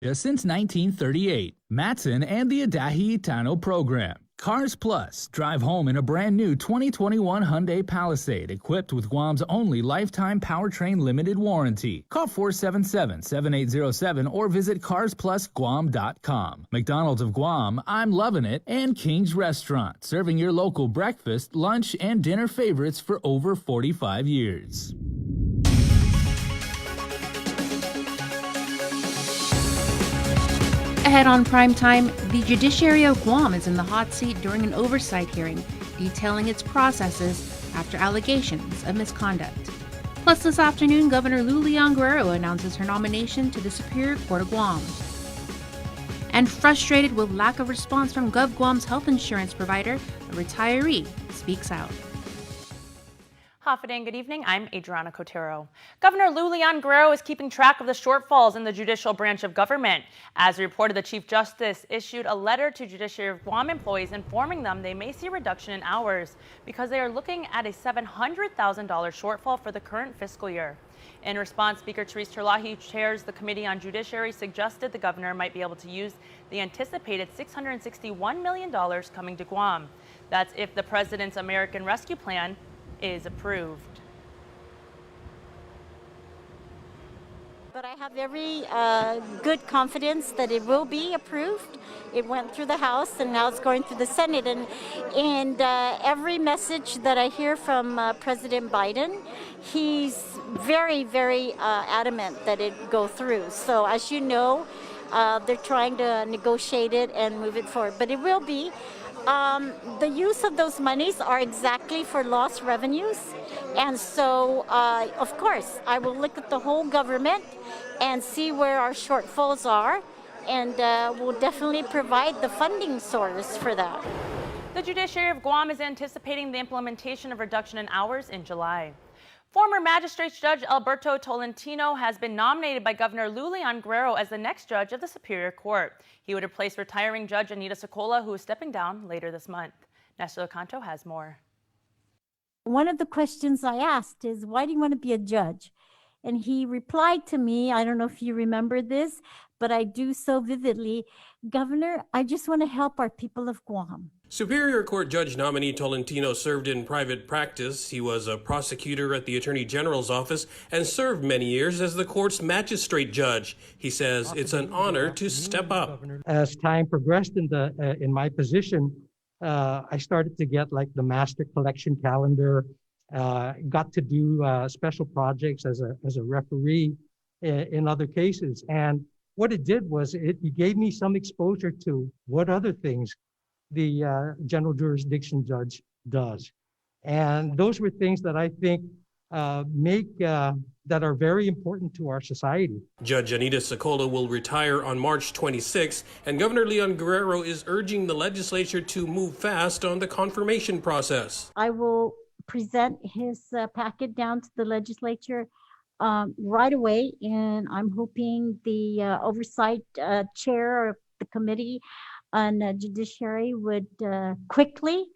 Since 1938, Matson and the Adahi Itano program. Cars Plus. Drive home in a brand new 2021 Hyundai Palisade equipped with Guam's only lifetime powertrain limited warranty. Call 477-7807 or visit carsplusguam.com. McDonald's of Guam, I'm loving it, and King's Restaurant, serving your local breakfast, lunch, and dinner favorites for over 45 years. Ahead on Primetime, the Judiciary of Guam is in the hot seat during an oversight hearing detailing its processes after allegations of misconduct. Plus, this afternoon, Governor Lulian Guerrero announces her nomination to the Superior Court of Guam. And frustrated with lack of response from GovGuam's health insurance provider, a retiree speaks out. Hafa and good evening. I'm Adriana Cotero. Governor Lulian Guerrero is keeping track of the shortfalls in the judicial branch of government. As reported, the Chief Justice issued a letter to Judiciary of Guam employees informing them they may see a reduction in hours because they are looking at a $700,000 shortfall for the current fiscal year. In response, Speaker Therese Terlahi, who chairs the Committee on Judiciary, suggested the governor might be able to use the anticipated $661 million coming to Guam. That's if the President's American Rescue Plan is approved. But I have every good confidence that it will be approved. It went through the House and now it's going through the Senate. And every message that I hear from President Biden, he's very, very adamant that it go through. So as you know, they're trying to negotiate it and move it forward. But it will be. The use of those monies are exactly for lost revenues. And so, of course, I will look at the whole government and see where our shortfalls are, and we'll definitely provide the funding source for that. The Judiciary of Guam is anticipating the implementation of reduction in hours in July. Former Magistrate Judge Alberto Tolentino has been nominated by Governor Lulian Guerrero as the next judge of the Superior Court. He would replace retiring Judge Anita Socola, who is stepping down later this month. Nestor Lecanto has more. One of the questions I asked is, why do you want to be a judge? And he replied to me, I don't know if you remember this, but I do so vividly, Governor, I just want to help our people of Guam. Superior Court Judge nominee Tolentino served in private practice. He was a prosecutor at the Attorney General's office and served many years as the court's magistrate judge. He says it's an honor to step up. As time progressed in my position, I started to get like the master collection calendar, got to do special projects as a referee in other cases. And what it did was it gave me some exposure to what other things the general jurisdiction judge does. And those were things that I think that are very important to our society. Judge Anita Socola will retire on March 26, and Governor Leon Guerrero is urging the legislature to move fast on the confirmation process. I will present his packet down to the legislature right away, and I'm hoping the oversight chair of the committee on Judiciary would quickly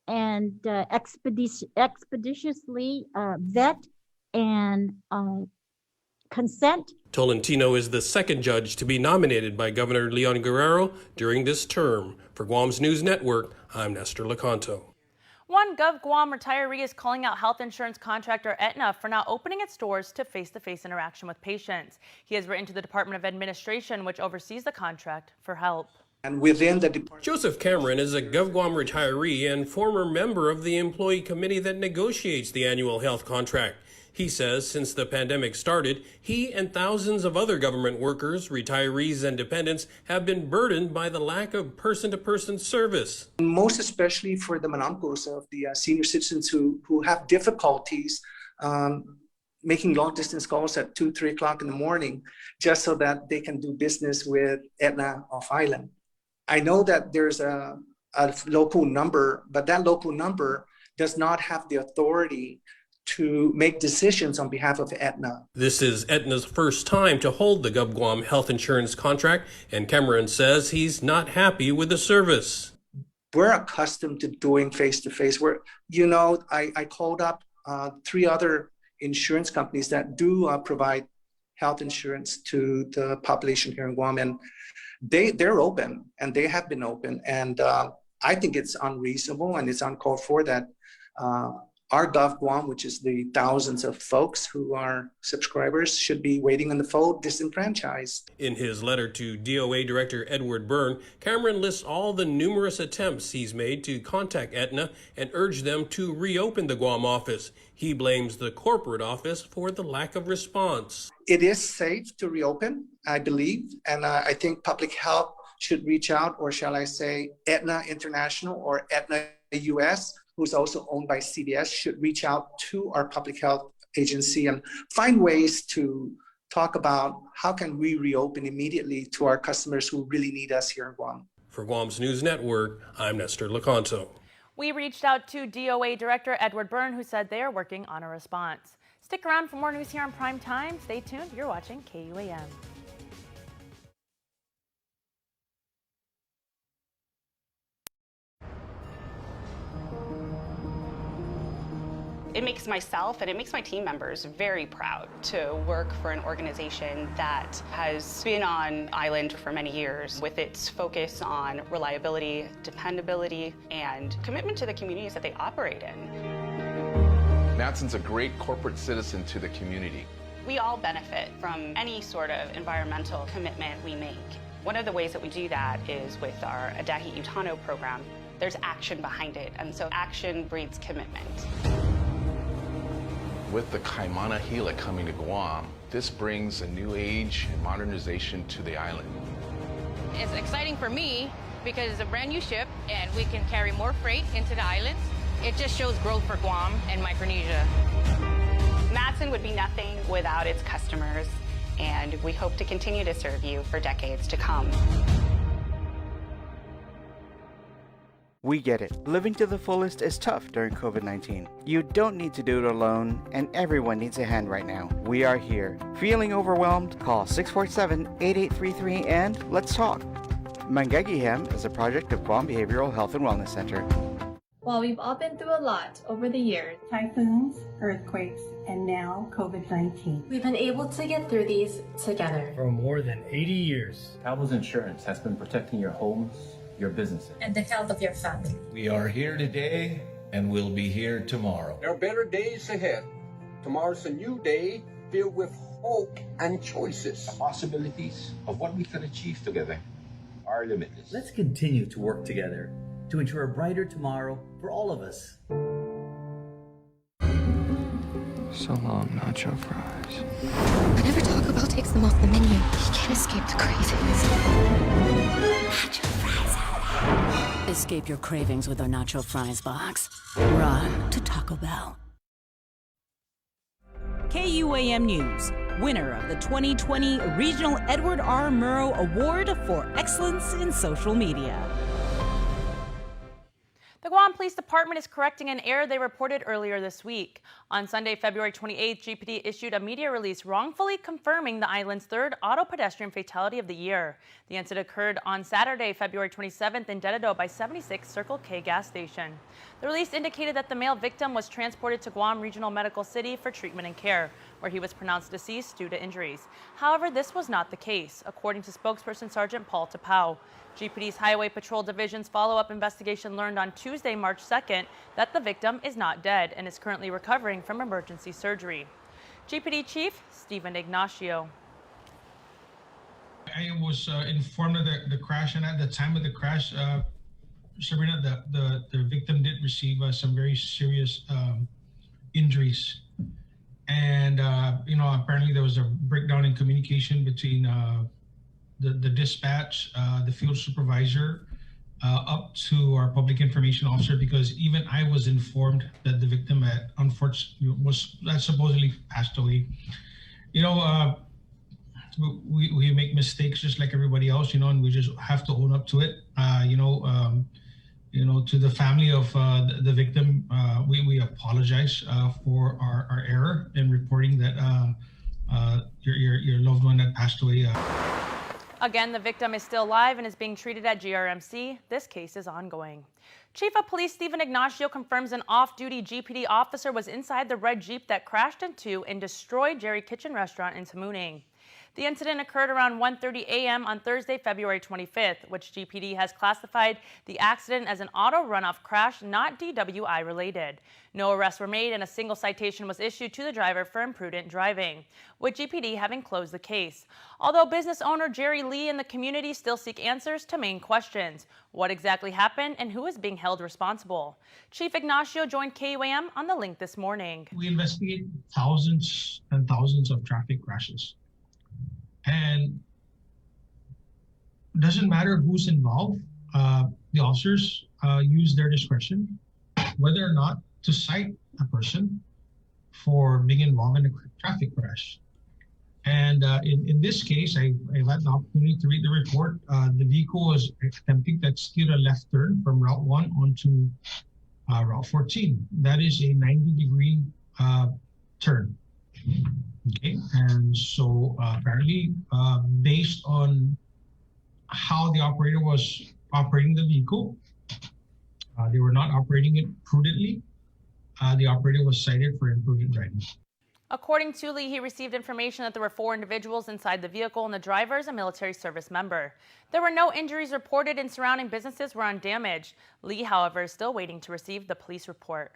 and expeditiously vet and consent. Tolentino is the second judge to be nominated by Governor Leon Guerrero during this term. For Guam's News Network, I'm Nestor Lecanto. One GovGuam retiree is calling out health insurance contractor Aetna for not opening its doors to face-to-face interaction with patients. He has written to the Department of Administration, which oversees the contract, for help. And within the department, Joseph Cameron is a GovGuam retiree and former member of the employee committee that negotiates the annual health contract. He says since the pandemic started, he and thousands of other government workers, retirees, and dependents have been burdened by the lack of person-to-person service. Most especially for the manampos of the senior citizens who have difficulties making long-distance calls at 2, 3 o'clock in the morning just so that they can do business with Aetna off island. I know that there's a local number, but that local number does not have the authority to make decisions on behalf of Aetna. This is Aetna's first time to hold the GovGuam health insurance contract, and Cameron says he's not happy with the service. We're accustomed to doing face-to-face. I called up 3 other insurance companies that do provide health insurance to the population here in Guam. And they're open, and they have been open. And I think it's unreasonable and it's uncalled for that our GovGuam, which is the thousands of folks who are subscribers, should be waiting on the phone disenfranchised. In his letter to DOA Director Edward Byrne, Cameron lists all the numerous attempts he's made to contact Aetna and urge them to reopen the Guam office. He blames the corporate office for the lack of response. It is safe to reopen, I believe, and I think public health should reach out, or shall I say Aetna International or Aetna US, who's also owned by CVS, should reach out to our public health agency and find ways to talk about how can we reopen immediately to our customers who really need us here in Guam. For Guam's News Network, I'm Nestor Lecanto. We reached out to DOA Director Edward Byrne, who said they are working on a response. Stick around for more news here on Prime Time. Stay tuned. You're watching KUAM. It makes myself and it makes my team members very proud to work for an organization that has been on island for many years with its focus on reliability, dependability, and commitment to the communities that they operate in. Matson's a great corporate citizen to the community. We all benefit from any sort of environmental commitment we make. One of the ways that we do that is with our Adahi Utano program. There's action behind it, and so action breeds commitment. With the Kaimana Hila coming to Guam, this brings a new age and modernization to the island. It's exciting for me because it's a brand new ship and we can carry more freight into the islands. It just shows growth for Guam and Micronesia. Matson would be nothing without its customers, and we hope to continue to serve you for decades to come. We get it. Living to the fullest is tough during COVID-19. You don't need to do it alone, and everyone needs a hand right now. We are here. Feeling overwhelmed? Call 647-8833 and let's talk. Mangagihem is a project of Guam Behavioral Health and Wellness Center. While we've all been through a lot over the years, typhoons, earthquakes, and now COVID-19, we've been able to get through these together. For more than 80 years, Travel's Insurance has been protecting your homes, your businesses, and the health of your family. We are here today and we'll be here tomorrow. There are better days ahead. Tomorrow's a new day filled with hope and choices. The possibilities of what we can achieve together are limitless. Let's continue to work together to ensure a brighter tomorrow for all of us. So long, nacho fries. Whenever Taco Bell takes them off the menu, he can't escape the cravings. Nacho fries. Escape your cravings with our nacho fries box. Run to Taco Bell. KUAM News, winner of the 2020 Regional Edward R. Murrow Award for Excellence in Social Media. The Guam Police Department is correcting an error they reported earlier this week. On Sunday, February 28th, GPD issued a media release wrongfully confirming the island's third auto pedestrian fatality of the year. The incident occurred on Saturday, February 27th in Dededo by 76 Circle K gas station. The release indicated that the male victim was transported to Guam Regional Medical City for treatment and care, where he was pronounced deceased due to injuries. However, this was not the case, according to spokesperson Sergeant Paul Tapau. GPD's Highway Patrol Division's follow-up investigation learned on Tuesday, March 2nd, that the victim is not dead and is currently recovering from emergency surgery. GPD Chief Stephen Ignacio. I was informed of the crash, and at the time of the crash, Sabrina, the victim did receive some very serious injuries. And, apparently there was a breakdown in communication between the dispatch, the field supervisor, up to our public information officer, because even I was informed that the victim had supposedly passed away. We make mistakes just like everybody else, and we just have to own up to it. To the family of the victim, we apologize for our error in reporting that your loved one that passed away. Again, the victim is still alive and is being treated at GRMC. This case is ongoing. Chief of Police Stephen Ignacio confirms an off-duty GPD officer was inside the red Jeep that crashed into and destroyed Jerry Kitchen Restaurant in Tamuning. The incident occurred around 1:30 a.m. on Thursday, February 25th, which GPD has classified the accident as an auto runoff crash, not DWI related. No arrests were made and a single citation was issued to the driver for imprudent driving, with GPD having closed the case. Although business owner Jerry Lee and the community still seek answers to main questions: what exactly happened and who is being held responsible? Chief Ignacio joined KUAM on The Link this morning. We investigate thousands and thousands of traffic crashes. And it doesn't matter who's involved, the officers use their discretion whether or not to cite a person for being involved in a traffic crash. And in this case, I had the opportunity to read the report. The vehicle was attempting to execute a left turn from Route 1 onto Route 14. That is a 90-degree turn. Okay, and so apparently, based on how the operator was operating the vehicle, they were not operating it prudently. The operator was cited for imprudent driving. According to Lee, he received information that there were 4 individuals inside the vehicle and the driver is a military service member. There were no injuries reported and surrounding businesses were undamaged. Lee, however, is still waiting to receive the police report.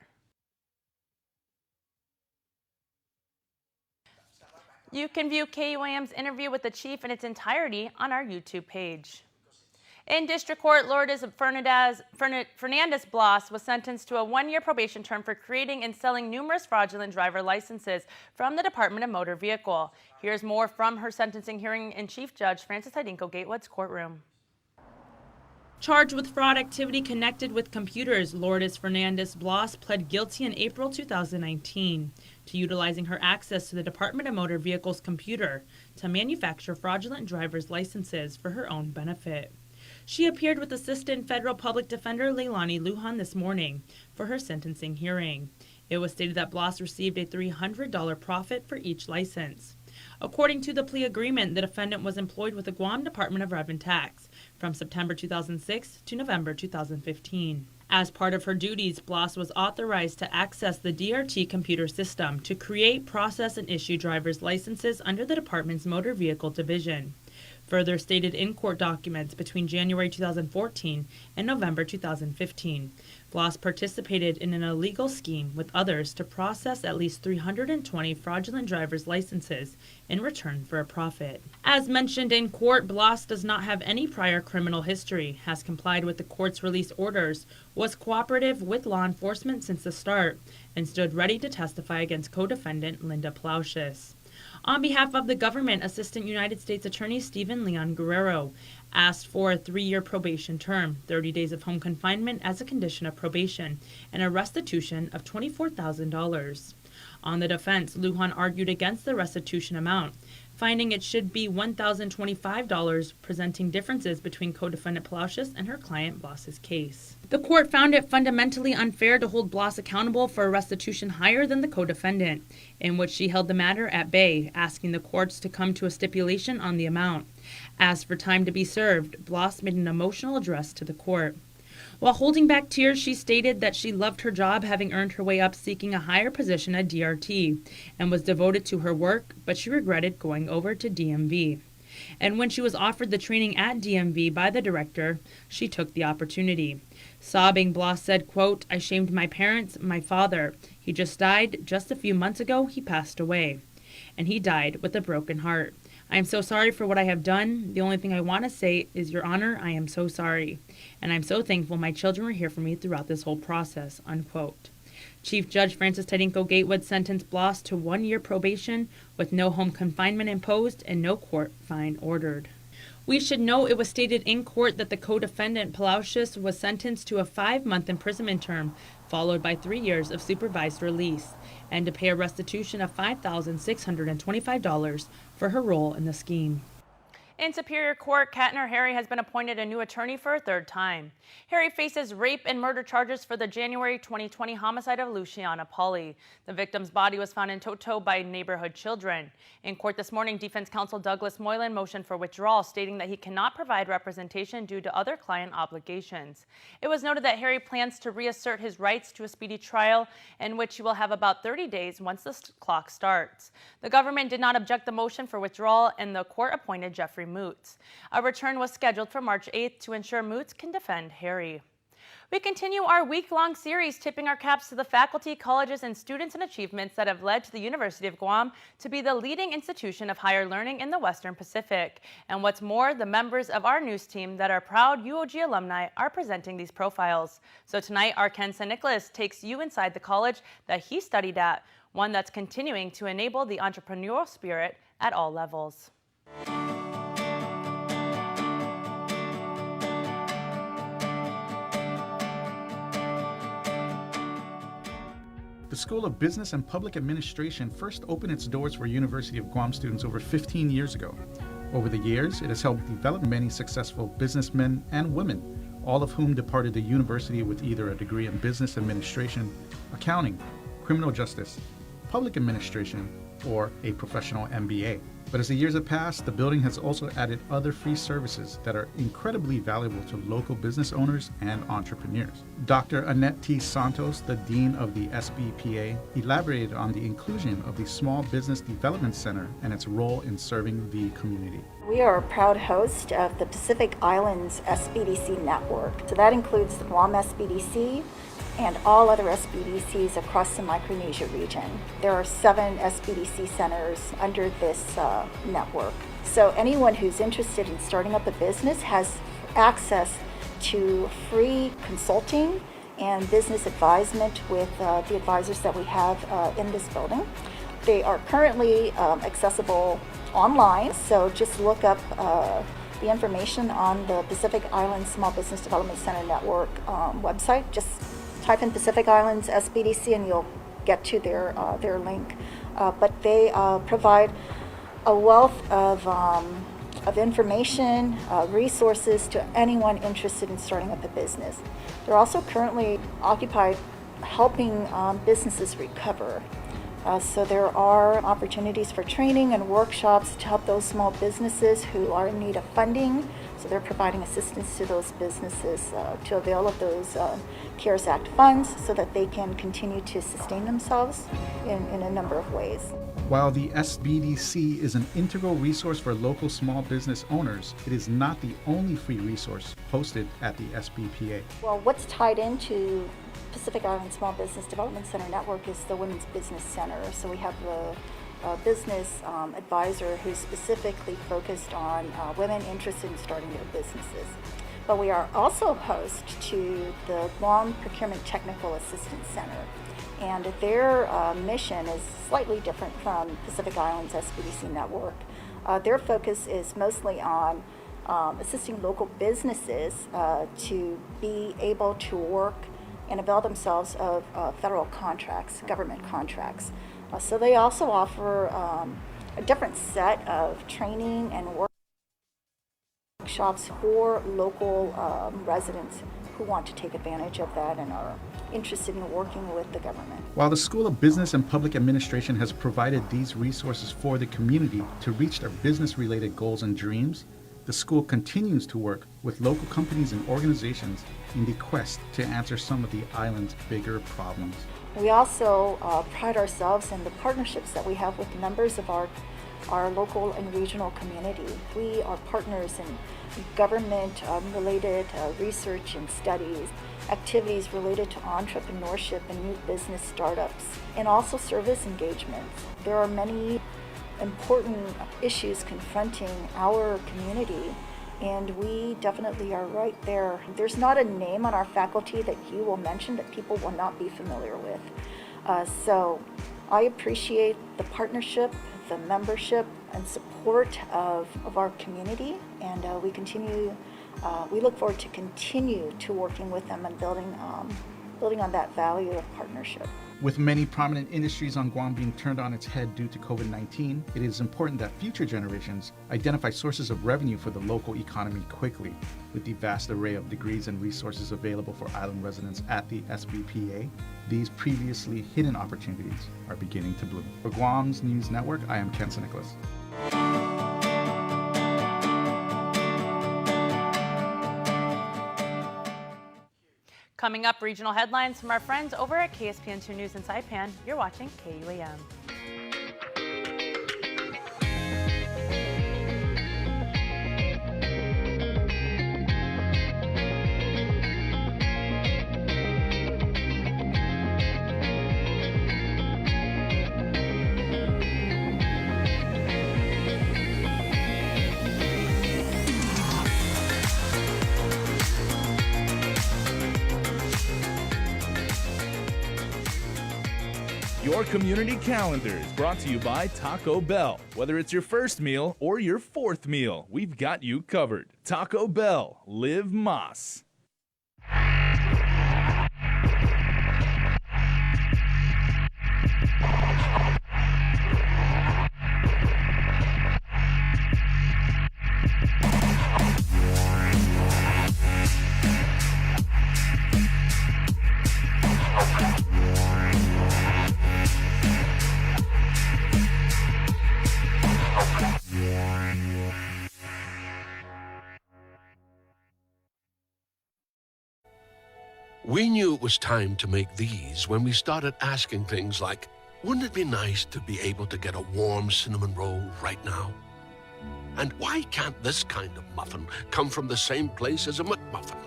You can view KUAM's interview with the chief in its entirety on our YouTube page. In district court, Lourdes Fernandez Blas was sentenced to a 1-year probation term for creating and selling numerous fraudulent driver licenses from the Department of Motor Vehicle. Here's more from her sentencing hearing in Chief Judge Francis Tidinco Gatewood's courtroom. Charged with fraud activity connected with computers, Lourdes Fernandez Blas pled guilty in April 2019 to utilizing her access to the Department of Motor Vehicle's computer to manufacture fraudulent driver's licenses for her own benefit. She appeared with Assistant Federal Public Defender Leilani Lujan this morning for her sentencing hearing. It was stated that Blas received a $300 profit for each license. According to the plea agreement, the defendant was employed with the Guam Department of Revenue Tax from September 2006 to November 2015. As part of her duties, Blas was authorized to access the DRT computer system to create, process, and issue driver's licenses under the department's Motor Vehicle Division. Further stated in court documents between January 2014 and November 2015, Blas participated in an illegal scheme with others to process at least 320 fraudulent driver's licenses in return for a profit. As mentioned in court, Blas does not have any prior criminal history, has complied with the court's release orders, was cooperative with law enforcement since the start, and stood ready to testify against co-defendant Linda Plaucius. On behalf of the government, Assistant United States Attorney Stephen Leon Guerrero asked for a 3-year probation term, 30 days of home confinement as a condition of probation, and a restitution of $24,000. On the defense, Lujan argued against the restitution amount, finding it should be $1,025, presenting differences between co-defendant Plaucius and her client Blas's case. The court found it fundamentally unfair to hold Blas accountable for a restitution higher than the co-defendant, in which she held the matter at bay, asking the courts to come to a stipulation on the amount. As for time to be served, Blas made an emotional address to the court. While holding back tears, she stated that she loved her job, having earned her way up seeking a higher position at DRT, and was devoted to her work, but she regretted going over to DMV. And when she was offered the training at DMV by the director, she took the opportunity. Sobbing, Blas said, quote, "I shamed my parents, my father. He just died. Just a few months ago, he passed away. And he died with a broken heart. I am so sorry for what I have done. The only thing I want to say is, Your Honor, I am so sorry. And I'm so thankful my children were here for me throughout this whole process," unquote. Chief Judge Francis Tidinco Gatewood sentenced Blas to 1-year probation with no home confinement imposed and no court fine ordered. We should note it was stated in court that the co-defendant Plaucius was sentenced to a 5-month imprisonment term, followed by 3 years of supervised release, and to pay a restitution of $5,625 for her role in the scheme. In Superior Court, Katner Harry has been appointed a new attorney for a third time. Harry faces rape and murder charges for the January 2020 homicide of Luciana Pauly. The victim's body was found in toto by neighborhood children. In court this morning, defense counsel Douglas Moylan motioned for withdrawal, stating that he cannot provide representation due to other client obligations. It was noted that Harry plans to reassert his rights to a speedy trial, in which he will have about 30 days once the clock starts. The government did not object the motion for withdrawal, and the court appointed Jeffrey Moots. A return was scheduled for March 8th to ensure Moots can defend Harry. We continue our week-long series tipping our caps to the faculty, colleges, and students and achievements that have led to the University of Guam to be the leading institution of higher learning in the Western Pacific. And what's more, the members of our news team that are proud UOG alumni are presenting these profiles. So tonight, our Ken St. Nicholas takes you inside the college that he studied at, one that's continuing to enable the entrepreneurial spirit at all levels. The School of Business and Public Administration first opened its doors for University of Guam students over 15 years ago. Over the years, it has helped develop many successful businessmen and women, all of whom departed the university with either a degree in business administration, accounting, criminal justice, public administration, or a professional MBA. But as the years have passed, the building has also added other free services that are incredibly valuable to local business owners and entrepreneurs. Dr. Annette T. Santos, the Dean of the SBPA, elaborated on the inclusion of the Small Business Development Center and its role in serving the community. We are a proud host of the Pacific Islands SBDC network. So that includes the Guam SBDC, and all other SBDCs across the Micronesia region. There are 7 SBDC centers under this network. So anyone who's interested in starting up a business has access to free consulting and business advisement with the advisors that we have in this building. They are currently accessible online, so just look up the information on the Pacific Islands Small Business Development Center Network website. Just type in Pacific Islands SBDC and you'll get to their link. But they provide a wealth of information, resources to anyone interested in starting up a business. They're also currently occupied helping businesses recover. So there are opportunities for training and workshops to help those small businesses who are in need of funding. So they're providing assistance to those businesses to avail of those CARES Act funds so that they can continue to sustain themselves in a number of ways. While the SBDC is an integral resource for local small business owners, it is not the only free resource hosted at the SBPA. Well, what's tied into Pacific Island Small Business Development Center Network is the Women's Business Center. So we have the business advisor who's specifically focused on women interested in starting their businesses. But we are also host to the Guam Procurement Technical Assistance Center. And their mission is slightly different from Pacific Islands SBDC Network. Their focus is mostly on assisting local businesses to be able to work and avail themselves of federal contracts, government contracts. So they also offer a different set of training and workshops for local residents who want to take advantage of that and are interested in working with the government. While the School of Business and Public Administration has provided these resources for the community to reach their business-related goals and dreams, the school continues to work with local companies and organizations in the quest to answer some of the island's bigger problems. We also pride ourselves in the partnerships that we have with members of our local and regional community. We are partners in government-related research and studies, activities related to entrepreneurship and new business startups, and also service engagements. There are many important issues confronting our community, and we definitely are right there. There's not a name on our faculty that you will mention that people will not be familiar with. So I appreciate the partnership, the membership, and support of our community, and we look forward to continue to working with them and building on that value of partnership. With many prominent industries on Guam being turned on its head due to COVID-19, it is important that future generations identify sources of revenue for the local economy quickly. With the vast array of degrees and resources available for island residents at the SBPA, these previously hidden opportunities are beginning to bloom. For Guam's News Network, I am Ken Nicholas. Coming up, regional headlines from our friends over at KSPN2 News in Saipan. You're watching KUAM. Your community calendar is brought to you by Taco Bell. Whether it's your first meal or your fourth meal, we've got you covered. Taco Bell, live Mas. We knew it was time to make these when we started asking things like, wouldn't it be nice to be able to get a warm cinnamon roll right now? And why can't this kind of muffin come from the same place as a McMuffin?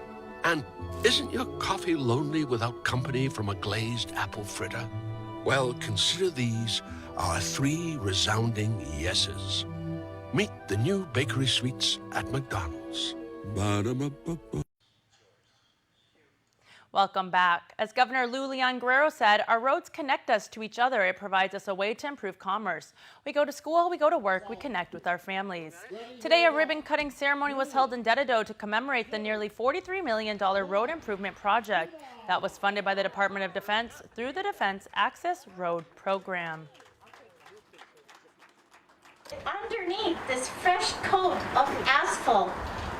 And isn't your coffee lonely without company from a glazed apple fritter? Well, consider these our 3 resounding yeses. Meet the new bakery sweets at McDonald's. Ba-da-ba-ba-ba. Welcome back. As Governor Lou Leon Guerrero said, our roads connect us to each other. It provides us a way to improve commerce. We go to school, we go to work, we connect with our families. Today, a ribbon-cutting ceremony was held in Dededo to commemorate the nearly $43 million road improvement project that was funded by the Department of Defense through the Defense Access Road Program. Underneath this fresh coat of asphalt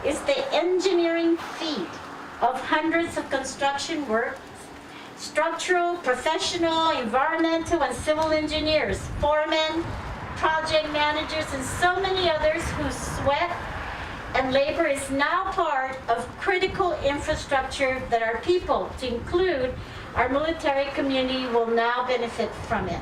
is the engineering feat of hundreds of construction workers, structural, professional, environmental, and civil engineers, foremen, project managers, and so many others whose sweat and labor is now part of critical infrastructure that our people, to include our military community, will now benefit from it.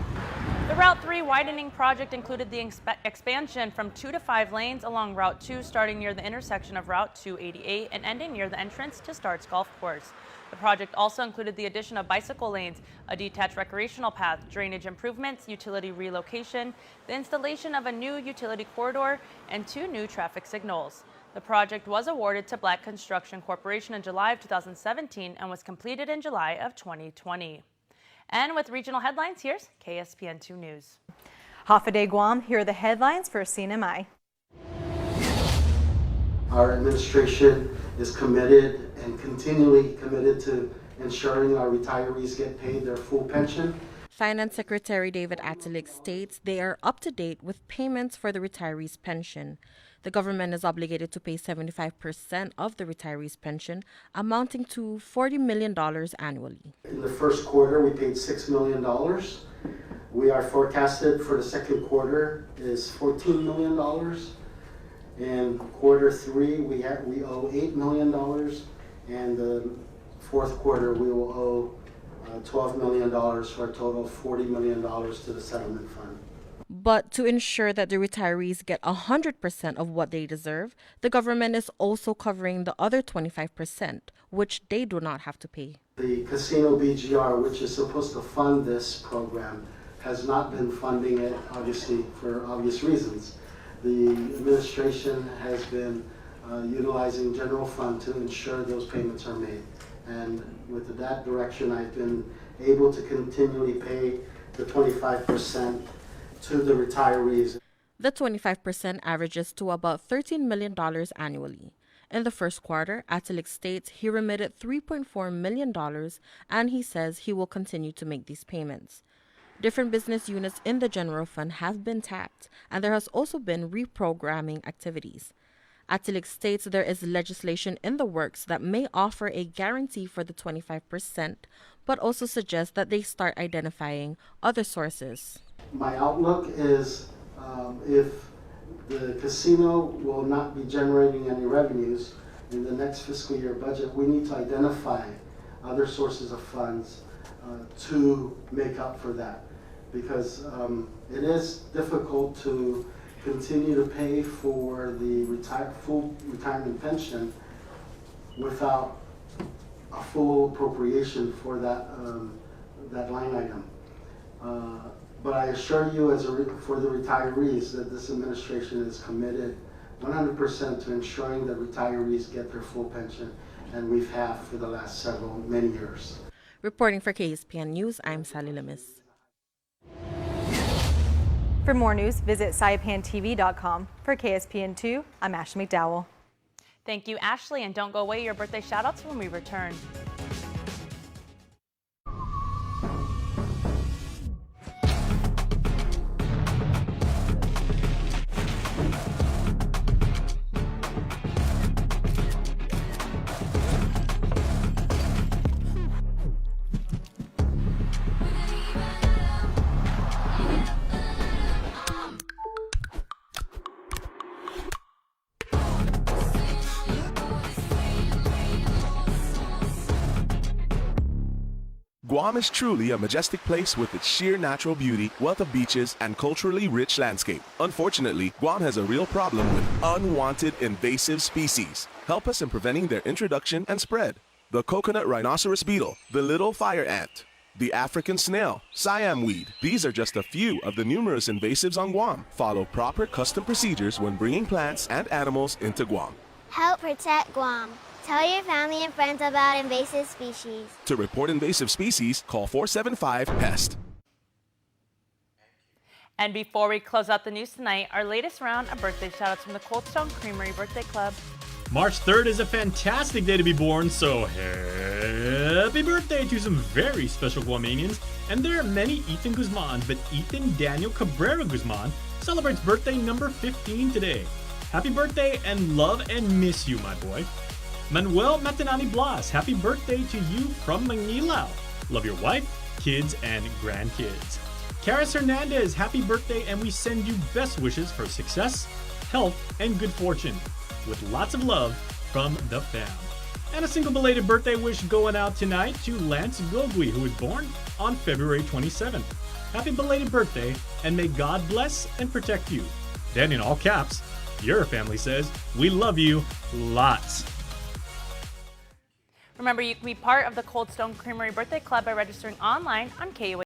The Route 3 widening project included the expansion from 2 to 5 lanes along Route 2, starting near the intersection of Route 288 and ending near the entrance to Starts Golf Course. The project also included the addition of bicycle lanes, a detached recreational path, drainage improvements, utility relocation, the installation of a new utility corridor, and 2 new traffic signals. The project was awarded to Black Construction Corporation in July of 2017 and was completed in July of 2020. And with regional headlines, here's KSPN2 News. Hafa Guam, here are the headlines for CNMI. Our administration is committed and continually committed to ensuring our retirees get paid their full pension. Finance Secretary David Atalik states they are up to date with payments for the retirees' pension. The government is obligated to pay 75% of the retirees' pension, amounting to $40 million annually. In the first quarter, we paid $6 million. We are forecasted for the second quarter is $14 million. In quarter 3, we owe $8 million. And the fourth quarter, we will owe $12 million for a total of $40 million to the settlement fund. But to ensure that the retirees get 100% of what they deserve, the government is also covering the other 25%, which they do not have to pay. The Casino BGR, which is supposed to fund this program, has not been funding it, obviously, for obvious reasons. The administration has been utilizing general fund to ensure those payments are made. And with that direction, I've been able to continually pay the 25% to the retirees. The 25% averages to about $13 million annually. In the first quarter, Atilik states he remitted $3.4 million, and he says he will continue to make these payments. Different business units in the general fund have been tapped, and there has also been reprogramming activities. Atilik states there is legislation in the works that may offer a guarantee for the 25%, but also suggests that they start identifying other sources. My outlook is if the casino will not be generating any revenues in the next fiscal year budget, we need to identify other sources of funds to make up for that, because it is difficult to continue to pay for the full retirement pension without a full appropriation for that that line item. But I assure you, for the retirees, that this administration is committed 100% to ensuring that retirees get their full pension, and we've had for the last many years. Reporting for KSPN News, I'm Sally Lemis. For more news, visit saipantv.com. For KSPN2, I'm Ashley McDowell. Thank you, Ashley, and don't go away. Your birthday shoutouts when we return. Guam is truly a majestic place with its sheer natural beauty, wealth of beaches, and culturally rich landscape. Unfortunately, Guam has a real problem with unwanted invasive species. Help us in preventing their introduction and spread. The coconut rhinoceros beetle, the little fire ant, the African snail, Siam weed. These are just a few of the numerous invasives on Guam. Follow proper custom procedures when bringing plants and animals into Guam. Help protect Guam. Tell your family and friends about invasive species. To report invasive species, call 475-PEST. And before we close out the news tonight, our latest round of birthday shoutouts from the Cold Stone Creamery Birthday Club. March 3rd is a fantastic day to be born, so happy birthday to some very special Guamanians. And there are many Ethan Guzman, but Ethan Daniel Cabrera Guzman celebrates birthday number 15 today. Happy birthday and love and miss you, my boy. Manuel Matanani Blas, happy birthday to you from Manilao. Love your wife, kids, and grandkids. Karis Hernandez, happy birthday, and we send you best wishes for success, health, and good fortune. With lots of love from the fam. And a single belated birthday wish going out tonight to Lance Gogui, who was born on February 27th. Happy belated birthday, and may God bless and protect you. Then in all caps, your family says, we love you lots. Remember, you can be part of the Cold Stone Creamery Birthday Club by registering online on KUAM.